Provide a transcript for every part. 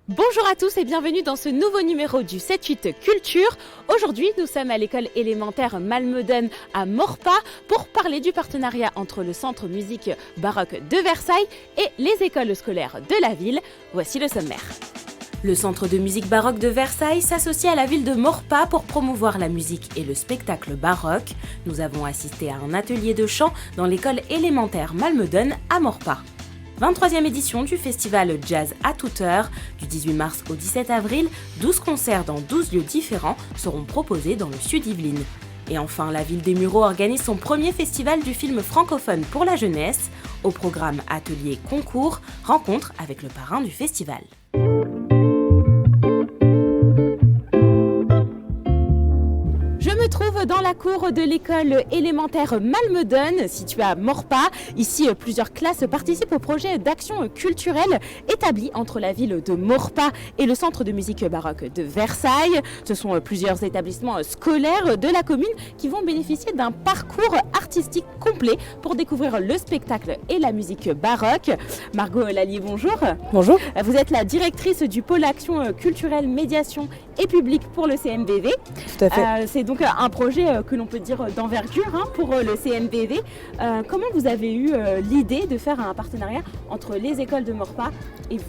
Bonjour à tous et bienvenue dans ce nouveau numéro du 7-8 Culture. Aujourd'hui, nous sommes à l'école élémentaire Malmöden à Maurepas pour parler du partenariat entre le Centre musique baroque de Versailles et les écoles scolaires de la ville. Voici le sommaire. Le Centre de musique baroque de Versailles s'associe à la ville de Maurepas pour promouvoir la musique et le spectacle baroque. Nous avons assisté à un atelier de chant dans l'école élémentaire Malmöden à Maurepas. 23e édition du festival Jazz à toute heure. Du 18 mars au 17 avril, 12 concerts dans 12 lieux différents seront proposés dans le sud Yvelines. Et enfin, la ville des Mureaux organise son premier festival du film francophone pour la jeunesse. Au programme atelier concours, rencontre avec le parrain du festival. Je me trouve dans la cour de l'école élémentaire Malmöden, située à Maurepas. Ici, plusieurs classes participent au projet d'action culturelle établi entre la ville de Maurepas et le Centre de musique baroque de Versailles. Ce sont plusieurs établissements scolaires de la commune qui vont bénéficier d'un parcours artistique complet pour découvrir le spectacle et la musique baroque. Margot Lallier, bonjour. Bonjour. Vous êtes la directrice du pôle action culturelle, médiation et public pour le CMBV. Tout à fait. C'est donc un projet que l'on peut dire d'envergure pour le CMBV. Comment vous avez eu l'idée de faire un partenariat entre les écoles de Maurepas et vous ?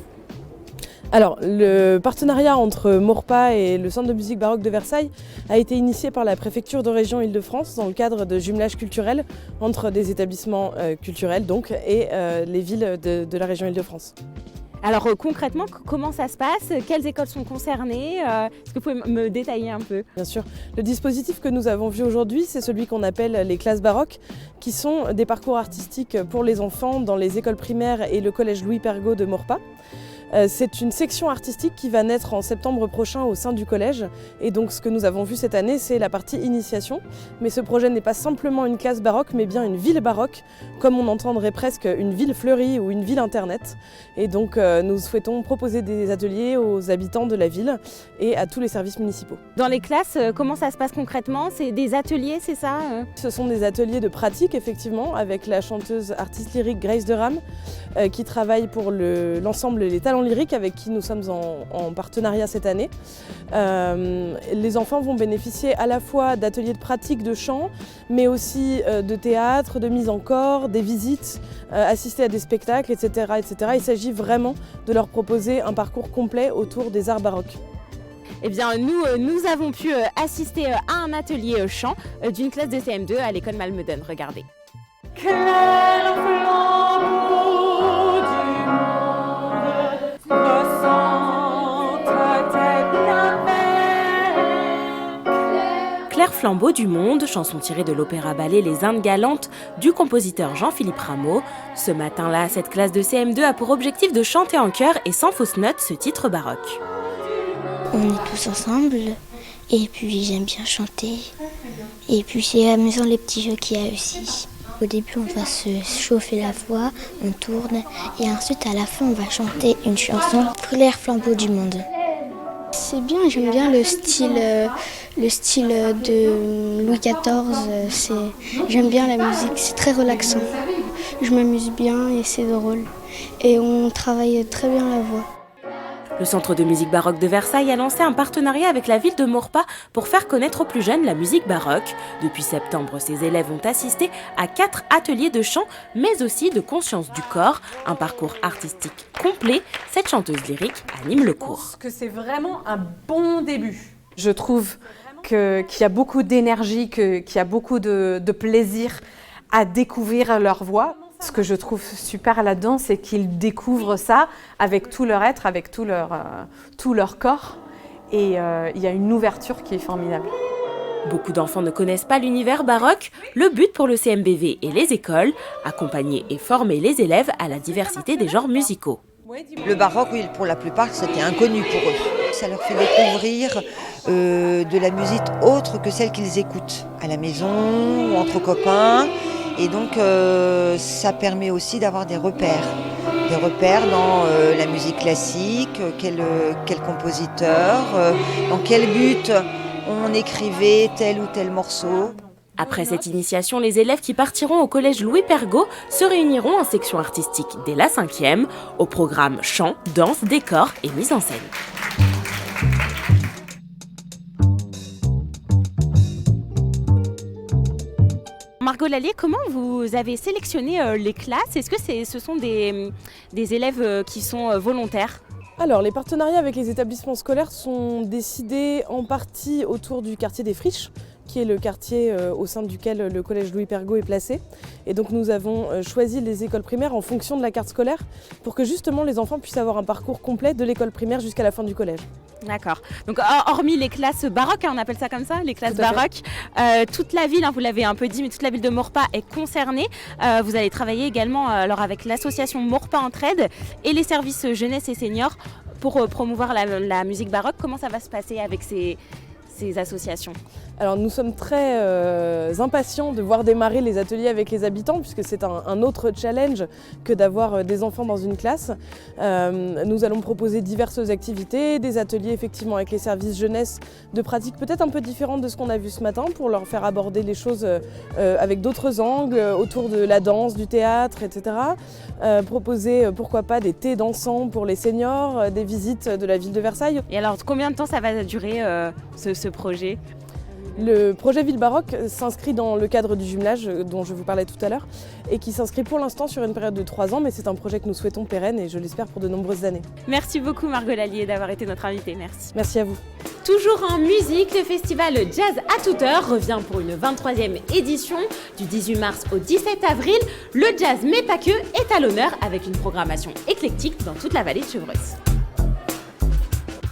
Alors, le partenariat entre Maurepas et le Centre de musique baroque de Versailles a été initié par la préfecture de région Île-de-France dans le cadre de jumelage culturel entre des établissements culturels donc, et les villes de la région Île-de-France. Alors concrètement, comment ça se passe ? Quelles écoles sont concernées ? Est-ce que vous pouvez me détailler un peu ? Bien sûr. Le dispositif que nous avons vu aujourd'hui, c'est celui qu'on appelle les classes baroques, qui sont des parcours artistiques pour les enfants dans les écoles primaires et le collège Louis Pergaud de Maurepas. C'est une section artistique qui va naître en septembre prochain au sein du collège. Et donc ce que nous avons vu cette année, c'est la partie initiation. Mais ce projet n'est pas simplement une classe baroque, mais bien une ville baroque, comme on entendrait presque une ville fleurie ou une ville internet. Et donc nous souhaitons proposer des ateliers aux habitants de la ville et à tous les services municipaux. Dans les classes, comment ça se passe concrètement ? C'est des ateliers, c'est ça ? Ce sont des ateliers de pratique, effectivement, avec la chanteuse artiste lyrique Grace de Ram, qui travaille pour l'ensemble Les Talents Lyriques, avec qui nous sommes en partenariat cette année. Les enfants vont bénéficier à la fois d'ateliers de pratique de chant, mais aussi de théâtre, de mise en corps, des visites, assister à des spectacles, etc., etc. Il s'agit vraiment de leur proposer un parcours complet autour des arts baroques. Eh bien, nous avons pu assister à un atelier chant d'une classe de CM2 à l'école Malmöden. Regardez. Quel flambeau du monde ressent ta tête la mer. Clair flambeau du monde, chanson tirée de l'opéra-ballet Les Indes galantes du compositeur Jean-Philippe Rameau. Ce matin-là, cette classe de CM2 a pour objectif de chanter en chœur et sans fausse note ce titre baroque. On est tous ensemble et puis j'aime bien chanter. Et puis c'est amusant les petits jeux qu'il y a aussi. Au début on va se chauffer la voix, on tourne et ensuite à la fin on va chanter une chanson Clair flambeau du monde. C'est bien, j'aime bien le style de Louis XIV. J'aime bien la musique, c'est très relaxant. Je m'amuse bien et c'est drôle. Et on travaille très bien la voix. Le Centre de musique baroque de Versailles a lancé un partenariat avec la ville de Maurepas pour faire connaître aux plus jeunes la musique baroque. Depuis septembre, ses élèves ont assisté à 4 ateliers de chant, mais aussi de conscience du corps, un parcours artistique complet. Cette chanteuse lyrique anime le cours. Je pense que c'est vraiment un bon début. Je trouve qu'il y a beaucoup d'énergie, qu'il y a beaucoup de plaisir à découvrir leur voix. Ce que je trouve super là-dedans, c'est qu'ils découvrent ça avec tout leur être, avec tout leur corps. Et il y a une ouverture qui est formidable. Beaucoup d'enfants ne connaissent pas l'univers baroque. Le but pour le CMBV et les écoles, accompagner et former les élèves à la diversité des genres musicaux. Le baroque, oui, pour la plupart, c'était inconnu pour eux. Ça leur fait découvrir de la musique autre que celle qu'ils écoutent à la maison ou entre copains. Et donc, ça permet aussi d'avoir des repères dans la musique classique, quel compositeur, dans quel but on écrivait tel ou tel morceau. Après cette initiation, les élèves qui partiront au collège Louis Pergaud se réuniront en section artistique dès la 5e, au programme chant, danse, décor et mise en scène. Margot Lallier, comment vous avez sélectionné les classes? Est-ce que ce sont des élèves qui sont volontaires? Alors, les partenariats avec les établissements scolaires sont décidés en partie autour du quartier des Friches, qui est le quartier au sein duquel le collège Louis Pergaud est placé. Et donc nous avons choisi les écoles primaires en fonction de la carte scolaire pour que justement les enfants puissent avoir un parcours complet de l'école primaire jusqu'à la fin du collège. D'accord. Donc hormis les classes baroques, on appelle ça comme ça, les classes baroques, toute la ville, vous l'avez un peu dit, mais toute la ville de Maurepas est concernée. Vous allez travailler également alors avec l'association Maurepas Entraide et les services jeunesse et seniors pour promouvoir la musique baroque. Comment ça va se passer avec ces associations? Alors nous sommes très impatients de voir démarrer les ateliers avec les habitants puisque c'est un autre challenge que d'avoir des enfants dans une classe. Nous allons proposer diverses activités, des ateliers effectivement avec les services jeunesse de pratiques peut-être un peu différentes de ce qu'on a vu ce matin pour leur faire aborder les choses avec d'autres angles autour de la danse, du théâtre, etc. Proposer pourquoi pas des thés dansants pour les seniors, des visites de la ville de Versailles. Et alors combien de temps ça va durer ce projet? Le projet Ville Baroque s'inscrit dans le cadre du jumelage dont je vous parlais tout à l'heure et qui s'inscrit pour l'instant sur une période de 3 ans, mais c'est un projet que nous souhaitons pérenne et je l'espère pour de nombreuses années. Merci beaucoup Margot Lallier d'avoir été notre invitée, merci. Merci à vous. Toujours en musique, le festival Jazz à toute heure revient pour une 23e édition du 18 mars au 17 avril. Le jazz, mais pas que, est à l'honneur avec une programmation éclectique dans toute la vallée de Chevreuse.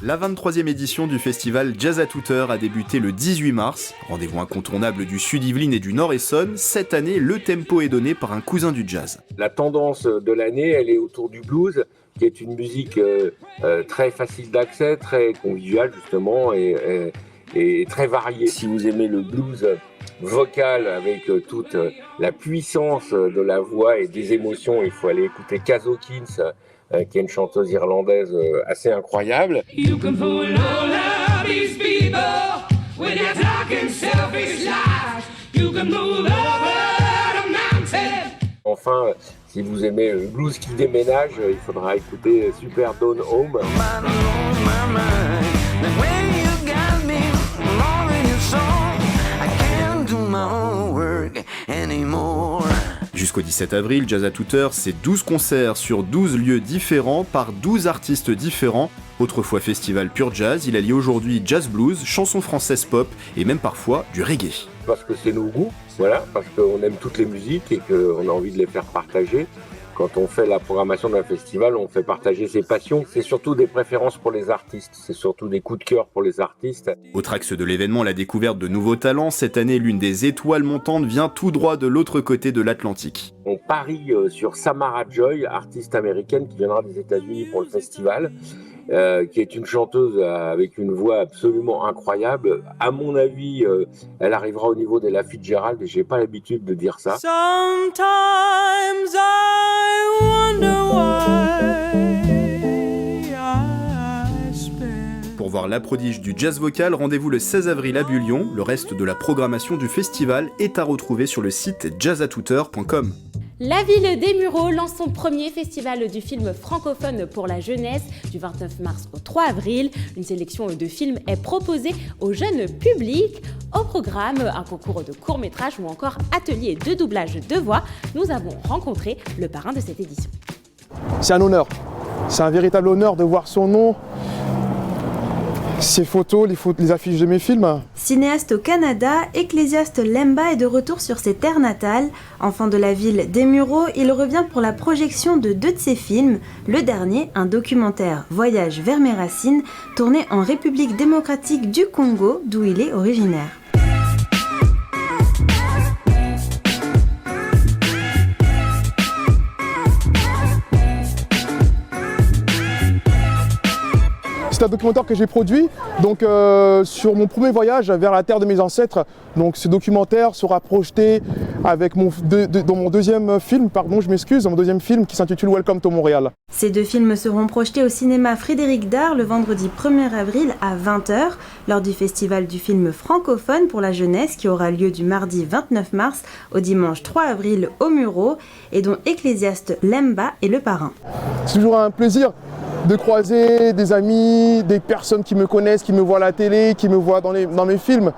La 23e édition du festival Jazz à toute heure a débuté le 18 mars. Rendez-vous incontournable du Sud-Yvelines et du Nord-Essonne, cette année, le tempo est donné par un cousin du jazz. La tendance de l'année, elle est autour du blues, qui est une musique très facile d'accès, très conviviale justement et très variée. Si vous aimez le blues vocal avec toute la puissance de la voix et des émotions, il faut aller écouter Kaz Hawkins, qui est une chanteuse irlandaise assez incroyable. Enfin, si vous aimez le blues qui déménage, il faudra écouter Super Down Home. Jusqu'au 17 avril, Jazz à toute heure, c'est 12 concerts sur 12 lieux différents par 12 artistes différents. Autrefois festival pur jazz, il allie aujourd'hui jazz blues, chansons françaises pop et même parfois du reggae. Parce que c'est nos goûts, voilà, parce qu'on aime toutes les musiques et qu'on a envie de les faire partager. Quand on fait la programmation d'un festival, on fait partager ses passions. C'est surtout des préférences pour les artistes, c'est surtout des coups de cœur pour les artistes. Autre axe de l'événement, la découverte de nouveaux talents. Cette année, l'une des étoiles montantes vient tout droit de l'autre côté de l'Atlantique. On parie sur Samara Joy, artiste américaine qui viendra des États-Unis pour le festival, qui est une chanteuse avec une voix absolument incroyable. À mon avis, elle arrivera au niveau d'Ella Fitzgerald et j'ai pas l'habitude de dire ça. Sometimes I wonder why I spend. Pour voir la prodige du jazz vocal, rendez-vous le 16 avril à Bullion. Le reste de la programmation du festival est à retrouver sur le site jazzatouteur.com. La ville des Mureaux lance son premier festival du film francophone pour la jeunesse du 29 mars au 3 avril. Une sélection de films est proposée au jeune public. Au programme, un concours de court-métrage ou encore atelier de doublage de voix. Nous avons rencontré le parrain de cette édition. C'est un honneur, c'est un véritable honneur de voir son nom, ses photos, les affiches de mes films. Cinéaste au Canada, Ecclésiaste Lemba est de retour sur ses terres natales. Enfant de la ville des Mureaux, il revient pour la projection de 2 de ses films. Le dernier, un documentaire Voyage vers mes racines, tourné en République démocratique du Congo, d'où il est originaire. C'est un documentaire que j'ai produit donc, sur mon premier voyage vers la terre de mes ancêtres. Donc ce documentaire sera projeté avec dans mon deuxième film, mon deuxième film qui s'intitule Welcome to Montréal. Ces 2 films seront projetés au cinéma Frédéric Dard le vendredi 1er avril à 20h lors du festival du film francophone pour la jeunesse qui aura lieu du mardi 29 mars au dimanche 3 avril au Muro et dont Ecclésiaste Lemba est le parrain. C'est toujours un plaisir de croiser des amis, des personnes qui me connaissent, qui me voient à la télé, qui me voient dans mes films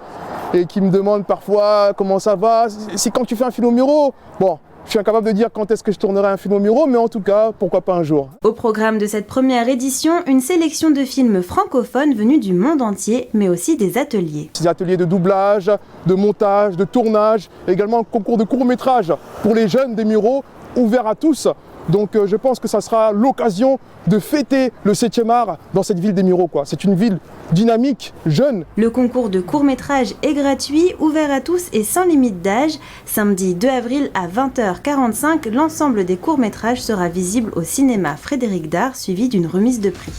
et qui me demandent parfois comment ça va. C'est quand tu fais un film au Muro. Bon, je suis incapable de dire quand est-ce que je tournerai un film au Muro, mais en tout cas, pourquoi pas un jour. Au programme de cette première édition, une sélection de films francophones venus du monde entier, mais aussi des ateliers. Des ateliers de doublage, de montage, de tournage, également un concours de court-métrage pour les jeunes des Mureaux, ouvert à tous. Donc je pense que ça sera l'occasion de fêter le 7e art dans cette ville des Mureaux. C'est une ville dynamique, jeune. Le concours de court-métrage est gratuit, ouvert à tous et sans limite d'âge. Samedi 2 avril à 20h45, l'ensemble des courts-métrages sera visible au cinéma Frédéric Dard, suivi d'une remise de prix.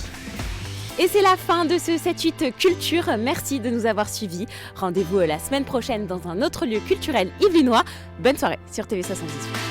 Et c'est la fin de ce 7-8 Culture. Merci de nous avoir suivis. Rendez-vous la semaine prochaine dans un autre lieu culturel yvelinois. Bonne soirée sur TV78.